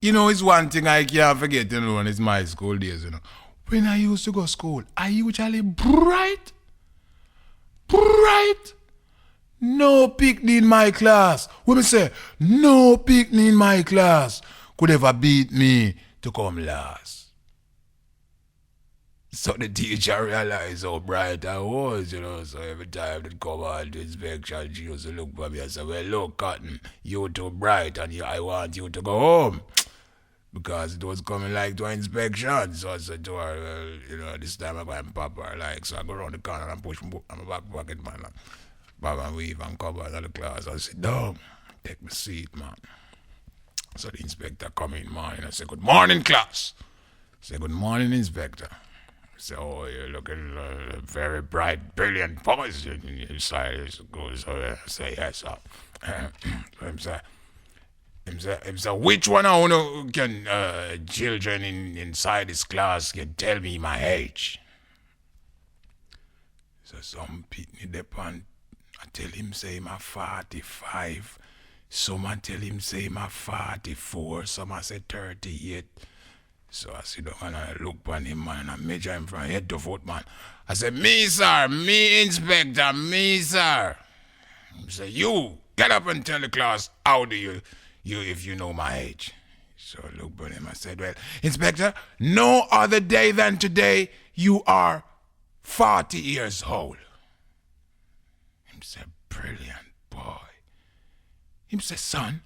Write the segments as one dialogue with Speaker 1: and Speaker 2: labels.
Speaker 1: You know, it's one thing I can't forget, you know, and it's my school days, you know. When I used to go to school, I usually bright. No picnic in my class. When me say, no picnic in my class could ever beat me to come last. So the teacher realized how bright I was, you know. So every time they come on to inspection, she used to look for me and say, well, look, Cotton, you too bright and I want you to go home. Because it was coming like to an inspection. So I said to her, well, you know, this time I'm going to pop her. Like, so I go around the corner and push my book on my back pocket, man. And Bob and weave and cover out of the class. I sit down, take my seat, man. So the inspector come in morning. I say, good morning, class. I say, good morning, inspector. I say, oh, you're looking very bright, brilliant boys inside. So I say, yes, sir. So him say, which one of you can children inside this class can tell me my age? So some pitney depend. I tell him say I'm 45. Some I tell him say I'm 44. Some I say 38. So I sit down and I look on him, man, and I measure him from head to foot, man. I say, me, sir, me, inspector, me, sir. He say, you, get up and tell the class, how do you if you know my age? So I looked at him, I said, well, inspector, no other day than today, you are 40 years old. He said, brilliant, boy. He said, son,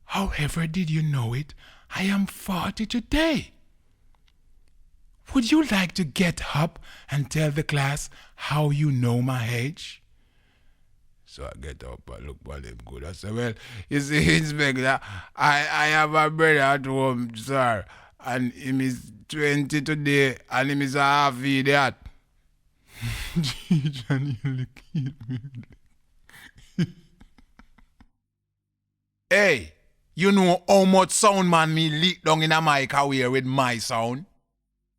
Speaker 1: however did you know it? I am 40 today. Would you like to get up and tell the class how you know my age? So I get up and look at him good. I say, well, you see, Inspector, I have a brother at home, sir, and him is 20 today, and him is a half idiot. Johnny, you look at me. Hey, you know how much sound man me leak down in a mic away with my sound?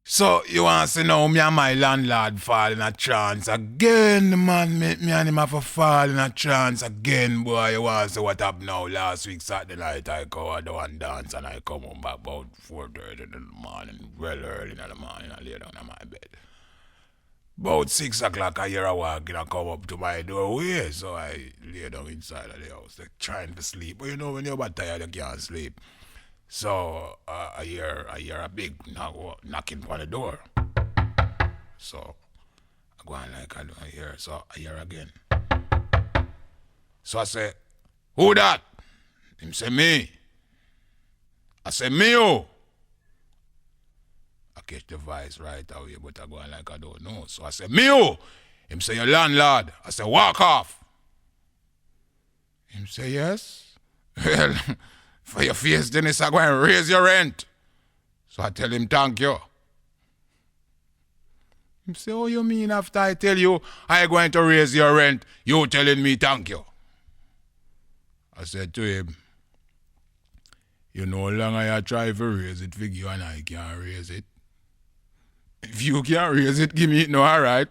Speaker 1: So you want to know me and my landlord fall in a trance again, man. Me and him have to fall in a trance again, boy. You want to see what happened now? Last week Saturday night I go down and dance and I come home back about 4:30 in the morning, well early in the morning. I lay down on my bed. About 6 o'clock I hear a walk and I come up to my doorway, so I lay down inside of the house, like trying to sleep. But you know when you're tired you can't sleep. So I hear a big knocking on the door. So I go on like I don't hear. So I hear again. So I say, who that? Him say me. I say me who? I catch the voice right away, but I go on like I don't know. So I say me who? Him say your landlord. I say walk off. Him say yes. Well, for your face, Dennis, I go and raise your rent. So I tell him thank you. He say, oh, you mean after I tell you I going to raise your rent, you telling me thank you? I said to him, you know how long I try to raise it for you and I can't raise it. If you can't raise it, give me it now, all right?